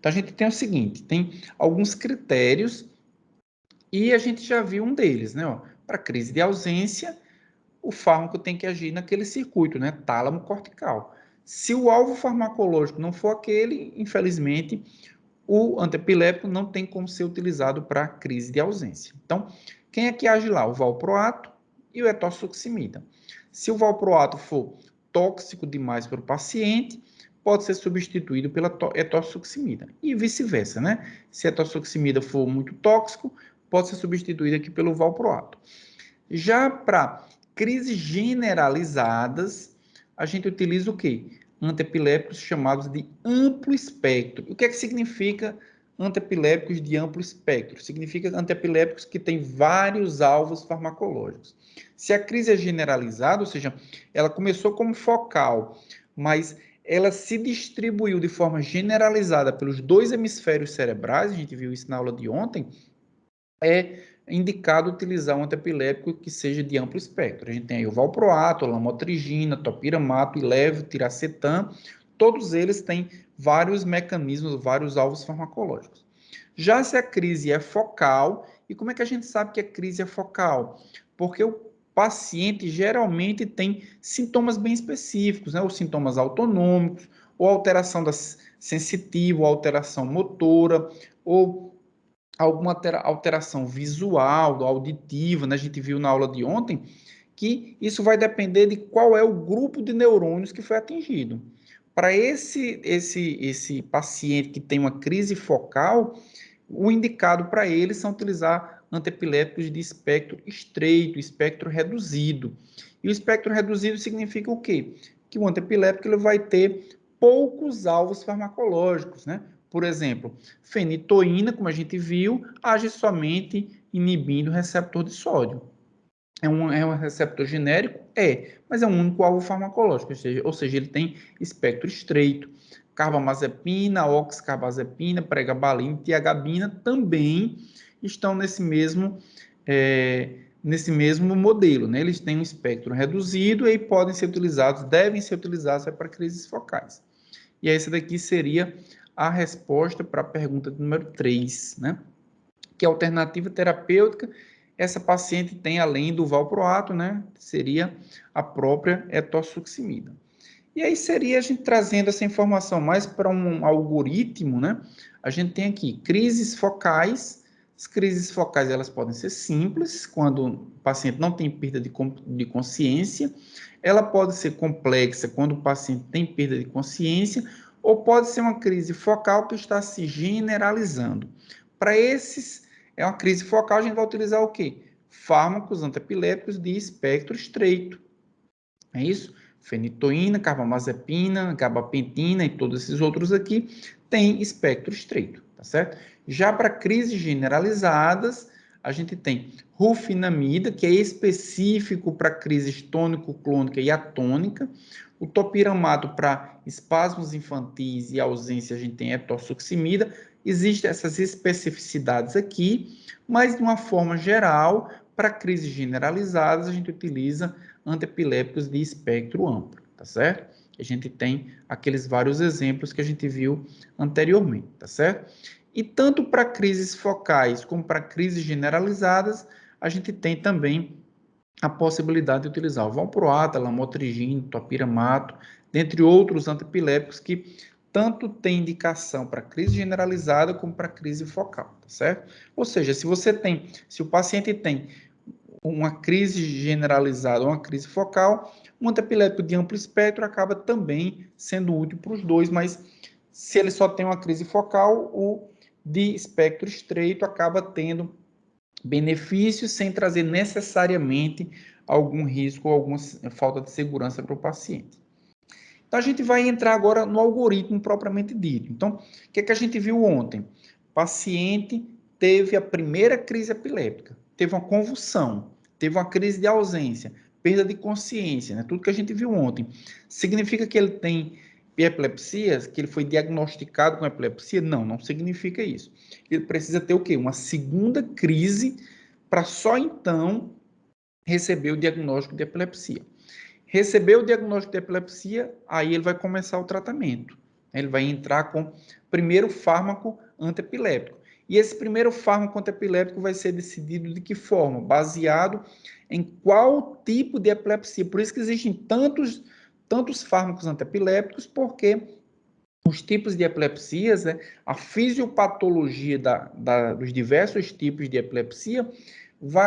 Então, a gente tem o seguinte, tem alguns critérios e a gente já viu um deles, né? Para crise de ausência, o fármaco tem que agir naquele circuito, né? Tálamo cortical. Se o alvo farmacológico não for aquele, infelizmente, o antiepilético não tem como ser utilizado para crise de ausência. Então, quem é que age lá? O valproato e o etosuximida. Se o valproato for tóxico demais para o paciente, pode ser substituído pela etosuximida. E vice-versa, né? Se a etosuximida for muito tóxico, pode ser substituído aqui pelo valproato. Já para crises generalizadas, a gente utiliza o quê? Antiepilépticos chamados de amplo espectro. O que é que significa antiepilépticos de amplo espectro? Significa antiepilépticos que têm vários alvos farmacológicos. Se a crise é generalizada, ou seja, ela começou como focal, mas ela se distribuiu de forma generalizada pelos dois hemisférios cerebrais, a gente viu isso na aula de ontem, é indicado utilizar um antiepiléptico que seja de amplo espectro. A gente tem aí o valproato, a lamotrigina, topiramato, ilevo, tiracetam, todos eles têm vários mecanismos, vários alvos farmacológicos. Já se a crise é focal, e como é que a gente sabe que a crise é focal? Porque o paciente geralmente tem sintomas bem específicos, né? Os sintomas autonômicos, ou alteração da sensitiva, ou alteração motora, ou alguma alteração visual, auditiva, né? A gente viu na aula de ontem que isso vai depender de qual é o grupo de neurônios que foi atingido. Para esse paciente que tem uma crise focal, o indicado para ele são utilizar antiepiléticos de espectro estreito, espectro reduzido. E o espectro reduzido significa o quê? Que o antiepilético ele vai ter poucos alvos farmacológicos, né? Por exemplo, fenitoína, como a gente viu, age somente inibindo o receptor de sódio. É um receptor genérico? É, mas é um único alvo farmacológico, ou seja, ele tem espectro estreito. Carbamazepina, oxcarbazepina, pregabalina e tiagabina também estão nesse mesmo modelo, né? Eles têm um espectro reduzido e podem ser utilizados, devem ser utilizados para crises focais. E essa daqui seria a resposta para a pergunta número 3, né? Que alternativa terapêutica essa paciente tem além do valproato, né? Seria a própria etosuximida. E aí seria a gente trazendo essa informação mais para um algoritmo, né? A gente tem aqui crises focais. As crises focais elas podem ser simples, quando o paciente não tem perda de consciência. Ela pode ser complexa, quando o paciente tem perda de consciência, ou pode ser uma crise focal que está se generalizando. Para esses, é uma crise focal, a gente vai utilizar o quê? Fármacos antiepiléticos de espectro estreito. É isso? Fenitoína, carbamazepina, gabapentina e todos esses outros aqui têm espectro estreito, tá certo? Já para crises generalizadas, a gente tem rufinamida, que é específico para crises tônico-clônica e atônica. O topiramato para espasmos infantis e ausência, a gente tem etosuximida. Existem essas especificidades aqui, mas de uma forma geral, para crises generalizadas, a gente utiliza antiepilépticos de espectro amplo, tá certo? A gente tem aqueles vários exemplos que a gente viu anteriormente, tá certo? E tanto para crises focais como para crises generalizadas, a gente tem também a possibilidade de utilizar o valproato, lamotrigina, topiramato, dentre outros antiepilépticos que tanto tem indicação para crise generalizada como para crise focal, tá certo? Ou seja, se o paciente tem uma crise generalizada ou uma crise focal, um antiepilético de amplo espectro acaba também sendo útil para os dois, mas se ele só tem uma crise focal, o de espectro estreito acaba tendo benefícios sem trazer necessariamente algum risco ou alguma falta de segurança para o paciente. Então, a gente vai entrar agora no algoritmo propriamente dito. Então, o que é que a gente viu ontem? O paciente teve a primeira crise epiléptica, teve uma convulsão, teve uma crise de ausência, perda de consciência, né? Tudo que a gente viu ontem. Significa que ele tem epilepsia, que ele foi diagnosticado com epilepsia? Não, não significa isso. Ele precisa ter o quê? Uma segunda crise para só então receber o diagnóstico de epilepsia. Recebeu o diagnóstico de epilepsia, aí ele vai começar o tratamento, Ele vai entrar com o primeiro fármaco antiepilético. E esse primeiro fármaco antiepilético vai ser decidido de que forma? Baseado em qual tipo de epilepsia. Por isso que existem tantos fármacos antiepiléticos, porque os tipos de epilepsias, né, a fisiopatologia dos diversos tipos de epilepsia,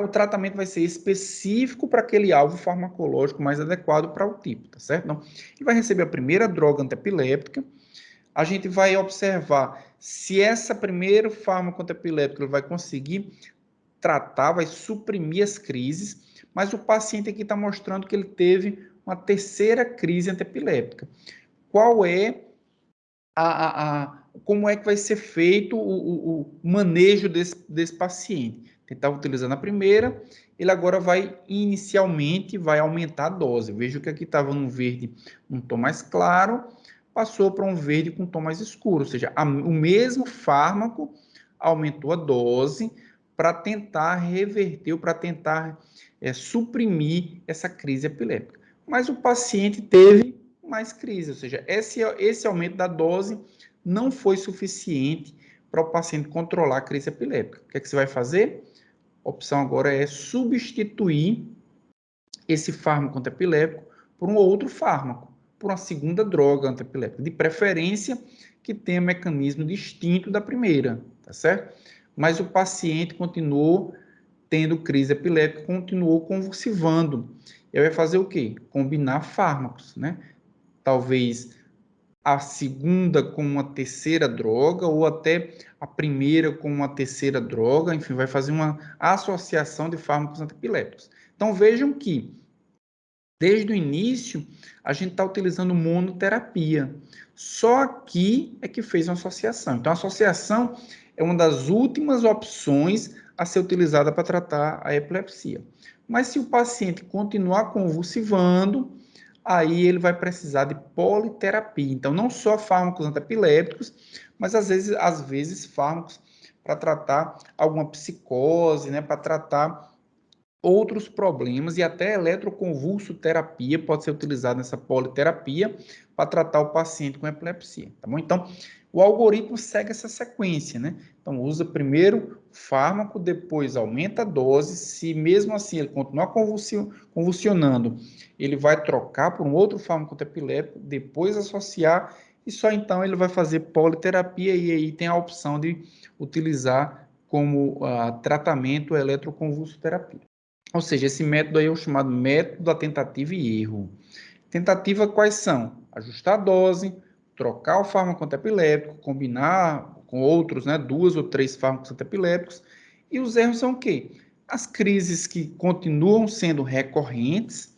o tratamento vai ser específico para aquele alvo farmacológico mais adequado para o tipo, tá certo? Então, ele vai receber a primeira droga antiepilética, a gente vai observar se essa primeiro fármaco antiepilético ele vai conseguir tratar, vai suprimir as crises, mas o paciente aqui está mostrando que ele teve uma terceira crise antiepilética. Qual é como é que vai ser feito o manejo desse paciente? Ele estava utilizando a primeira, ele agora inicialmente vai aumentar a dose. Veja que aqui estava no verde um tom mais claro, passou para um verde com um tom mais escuro, ou seja, o mesmo fármaco aumentou a dose para tentar reverter, ou para tentar suprimir essa crise epiléptica. Mas o paciente teve mais crise, ou seja, esse aumento da dose não foi suficiente para o paciente controlar a crise epiléptica. O que é que você vai fazer? A opção agora é substituir esse fármaco antiepilético por um outro fármaco, por uma segunda droga antiepilética, de preferência que tenha um mecanismo distinto da primeira, tá certo? Mas o paciente continuou tendo crise epiléptica, continuou convulsivando. E aí vai fazer o quê? Combinar fármacos, né? Talvez a segunda com uma terceira droga, ou até a primeira com uma terceira droga, enfim, vai fazer uma associação de fármacos antiepiléticos. Então, vejam que, desde o início, a gente está utilizando monoterapia. Só aqui é que fez uma associação. Então, a associação é uma das últimas opções a ser utilizada para tratar a epilepsia. Mas se o paciente continuar convulsivando, aí ele vai precisar de politerapia. Então, não só fármacos antiepiléticos, mas às vezes fármacos para tratar alguma psicose, né, para tratar outros problemas, e até eletroconvulsoterapia pode ser utilizada nessa politerapia para tratar o paciente com epilepsia, tá bom? Então, o algoritmo segue essa sequência, né? Então, usa primeiro o fármaco, depois aumenta a dose, se mesmo assim ele continuar convulsionando, ele vai trocar por um outro fármaco antiepiléptico, depois associar, e só então ele vai fazer politerapia, e aí tem a opção de utilizar como tratamento a eletroconvulsoterapia. Ou seja, esse método aí é o chamado método da tentativa e erro. Tentativa quais são? Ajustar a dose, trocar o fármaco antiepilético, combinar com outros, né, 2 ou 3 fármacos antiepiléticos. E os erros são o quê? As crises que continuam sendo recorrentes,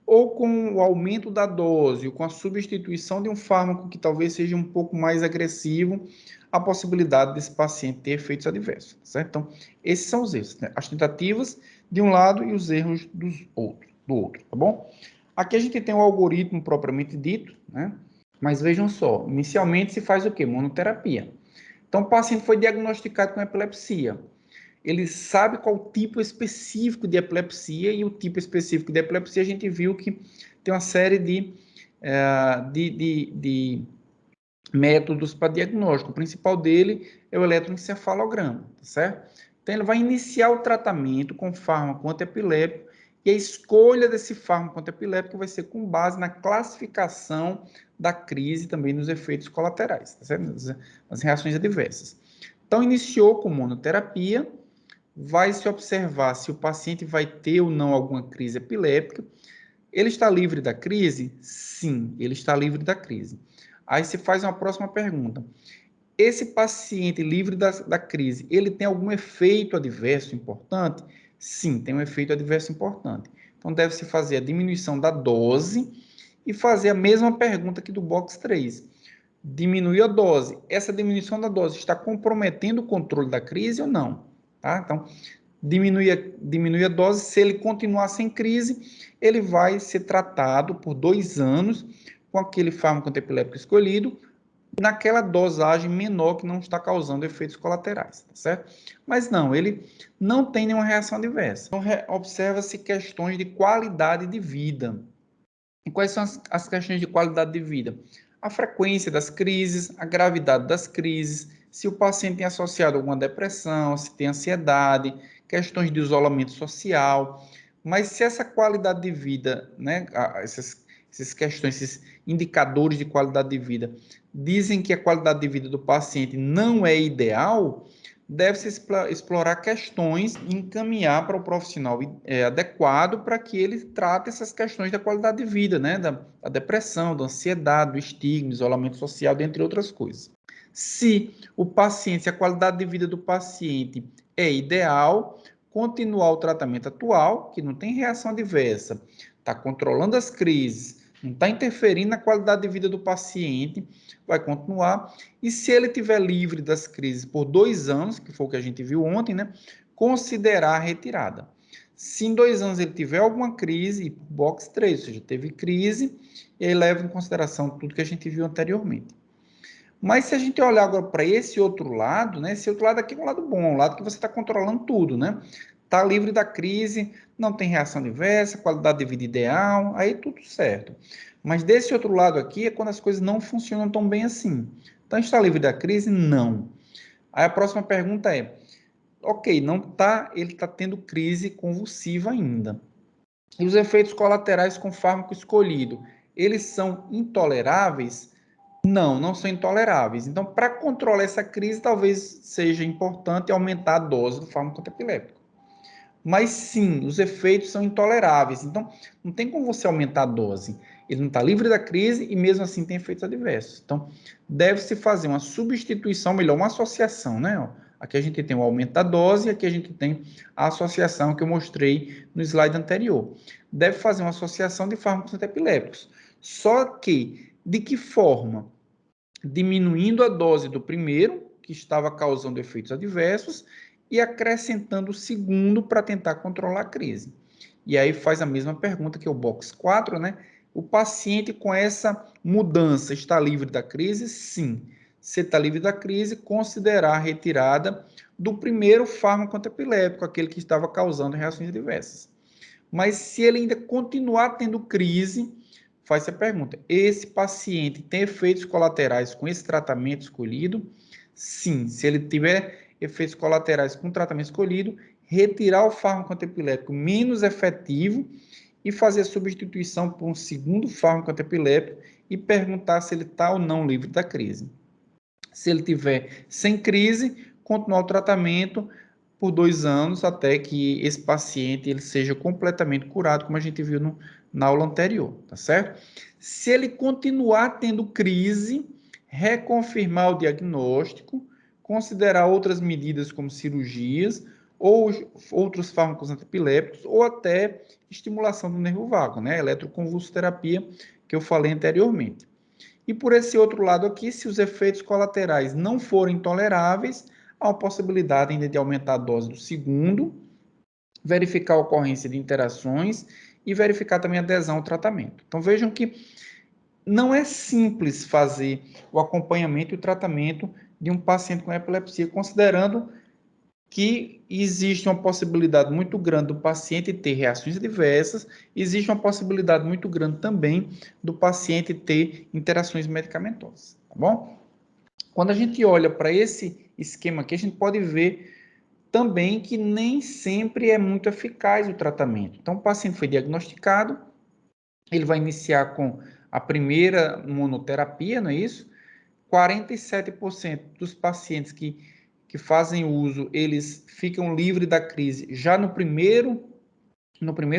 ou com o aumento da dose, ou com a substituição de um fármaco que talvez seja um pouco mais agressivo, a possibilidade desse paciente ter efeitos adversos, certo? Então, esses são os erros, né? As tentativas de um lado e os erros do outro, tá bom? Aqui a gente tem o algoritmo propriamente dito, né? Mas vejam só, inicialmente se faz o quê? Monoterapia. Então, o paciente foi diagnosticado com epilepsia. Ele sabe qual tipo específico de epilepsia, e o tipo específico de epilepsia a gente viu que tem uma série de métodos para diagnóstico. O principal dele é o eletroencefalograma, tá certo? Então, ele vai iniciar o tratamento com fármaco antiepilético, e a escolha desse fármaco antiepilético vai ser com base na classificação da crise e também nos efeitos colaterais, tá certo? Nas reações adversas. Então, iniciou com monoterapia, vai se observar se o paciente vai ter ou não alguma crise epiléptica. Ele está livre da crise? Sim, ele está livre da crise. Aí se faz uma próxima pergunta. Esse paciente livre da crise, ele tem algum efeito adverso importante? Sim, tem um efeito adverso importante. Então, deve-se fazer a diminuição da dose e fazer a mesma pergunta aqui do box 3. Diminuir a dose. Essa diminuição da dose está comprometendo o controle da crise ou não? Tá? Então, diminui a dose. Se ele continuar sem crise, ele vai ser tratado por 2 anos com aquele fármaco antiepilético escolhido, naquela dosagem menor que não está causando efeitos colaterais, tá certo? Mas não, ele não tem nenhuma reação adversa. Então, observa-se questões de qualidade de vida. E quais são as questões de qualidade de vida? a frequência das crises, a gravidade das crises, se o paciente tem associado alguma depressão, se tem ansiedade, questões de isolamento social. Mas se essa qualidade de vida, né, essas questões, esses indicadores de qualidade de vida, dizem que a qualidade de vida do paciente não é ideal, deve-se explorar questões e encaminhar para o profissional adequado para que ele trate essas questões da qualidade de vida, né? Da depressão, da ansiedade, do estigma, do isolamento social, dentre outras coisas. Se a qualidade de vida do paciente é ideal, continuar o tratamento atual, que não tem reação adversa, está controlando as crises, não está interferindo na qualidade de vida do paciente, vai continuar. E se ele estiver livre das crises por 2 anos, que foi o que a gente viu ontem, né, considerar a retirada. Se em 2 anos ele tiver alguma crise, box 3, ou seja, teve crise, ele leva em consideração tudo que a gente viu anteriormente. Mas se a gente olhar agora para esse outro lado, né, esse outro lado aqui é um lado bom, um lado que você está controlando tudo, né? Está livre da crise, não tem reação adversa, qualidade de vida ideal, aí tudo certo. Mas desse outro lado aqui é quando as coisas não funcionam tão bem assim. Então, está livre da crise? Não. Aí a próxima pergunta é, ok, não está, ele está tendo crise convulsiva ainda. E os efeitos colaterais com fármaco escolhido, eles são intoleráveis? Não, não são intoleráveis. Então, para controlar essa crise, talvez seja importante aumentar a dose do fármaco antiepiléptico. Mas sim, os efeitos são intoleráveis. Então, não tem como você aumentar a dose. Ele não está livre da crise e mesmo assim tem efeitos adversos. Então, deve-se fazer uma substituição, melhor, uma associação, né? Aqui a gente tem o aumento da dose e aqui a gente tem a associação que eu mostrei no slide anterior. Deve fazer uma associação de fármacos antiepiléticos. Só que, de que forma? Diminuindo a dose do primeiro, que estava causando efeitos adversos, e acrescentando o segundo para tentar controlar a crise. E aí faz a mesma pergunta que o box 4, né? O paciente com essa mudança está livre da crise? Sim. Se está livre da crise, considerar a retirada do primeiro fármaco antiepilético, aquele que estava causando reações adversas. Mas se ele ainda continuar tendo crise, faz a pergunta, esse paciente tem efeitos colaterais com esse tratamento escolhido? Sim, se ele tiver efeitos colaterais com o tratamento escolhido, retirar o fármaco antiepilético menos efetivo e fazer a substituição por um segundo fármaco antiepilético e perguntar se ele está ou não livre da crise. Se ele tiver sem crise, continuar o tratamento por 2 anos até que esse paciente ele seja completamente curado, como a gente viu na aula anterior, tá certo? Se ele continuar tendo crise, reconfirmar o diagnóstico, considerar outras medidas como cirurgias ou outros fármacos antiepiléticos ou até estimulação do nervo vago, né? Eletroconvulsoterapia que eu falei anteriormente. E por esse outro lado aqui, se os efeitos colaterais não forem toleráveis, há uma possibilidade ainda de aumentar a dose do segundo, verificar a ocorrência de interações e verificar também a adesão ao tratamento. Então vejam que não é simples fazer o acompanhamento e o tratamento de um paciente com epilepsia, considerando que existe uma possibilidade muito grande do paciente ter reações adversas, existe uma possibilidade muito grande também do paciente ter interações medicamentosas, tá bom? Quando a gente olha para esse esquema aqui, a gente pode ver também que nem sempre é muito eficaz o tratamento. Então, o paciente foi diagnosticado, ele vai iniciar com a primeira monoterapia, não é isso? 47% dos pacientes que fazem uso, eles ficam livres da crise já no primeiro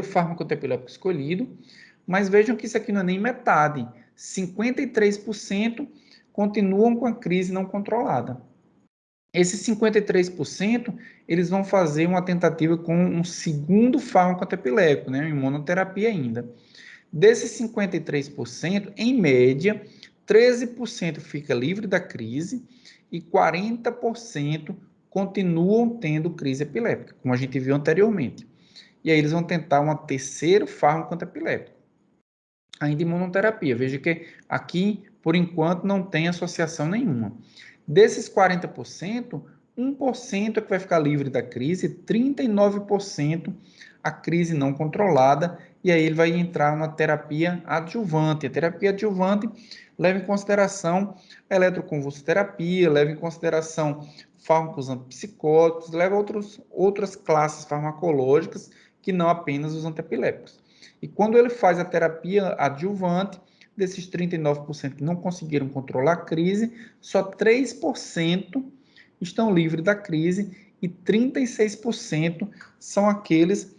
fármaco antiepilético escolhido, mas vejam que isso aqui não é nem metade. 53% continuam com a crise não controlada. Esses 53%, eles vão fazer uma tentativa com um segundo fármaco antiepilético, né, em monoterapia ainda. Desses 53%, em média, 13% fica livre da crise e 40% continuam tendo crise epiléptica, como a gente viu anteriormente. E aí eles vão tentar um terceiro fármaco antiepilético, ainda em monoterapia. Veja que aqui, por enquanto, não tem associação nenhuma. Desses 40%, 1% é que vai ficar livre da crise, 39% a crise não controlada e aí ele vai entrar na terapia adjuvante. A terapia adjuvante leva em consideração a eletroconvulsoterapia, leva em consideração fármacos antipsicóticos, leva outras classes farmacológicas que não apenas os antiepiléticos. E quando ele faz a terapia adjuvante, desses 39% que não conseguiram controlar a crise, só 3% estão livres da crise e 36% são aqueles.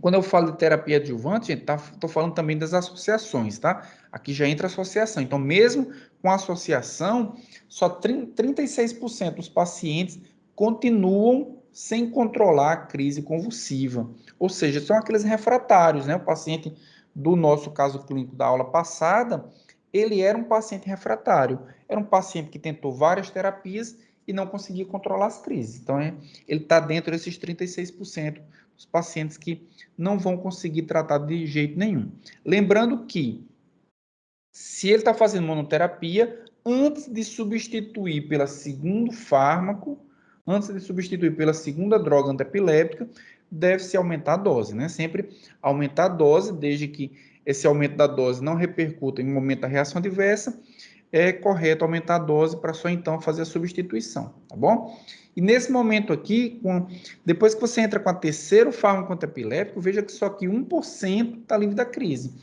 Quando eu falo de terapia adjuvante, gente, estou falando também das associações, tá? Aqui já entra associação. Então, mesmo com associação, só 36% dos pacientes continuam sem controlar a crise convulsiva. Ou seja, são aqueles refratários, né? O paciente do nosso caso clínico da aula passada, ele era um paciente refratário. Era um paciente que tentou várias terapias e não conseguia controlar as crises. Então, ele está dentro desses 36% dos pacientes que não vão conseguir tratar de jeito nenhum. Lembrando que, se ele está fazendo monoterapia, antes de substituir pela segundo fármaco, antes de substituir pela segunda droga antiepilética, deve-se aumentar a dose, né? Sempre aumentar a dose, desde que esse aumento da dose não repercuta em momento da reação adversa, é correto aumentar a dose para só então fazer a substituição, tá bom? E nesse momento aqui, depois que você entra com a terceiro fármaco antiepilético, veja que só que 1% está livre da crise.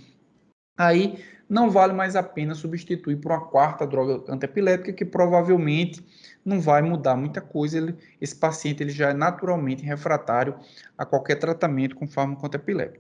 Aí não vale mais a pena substituir por uma quarta droga antiepilética, que provavelmente não vai mudar muita coisa. Esse paciente ele já é naturalmente refratário a qualquer tratamento com fármaco antiepilético.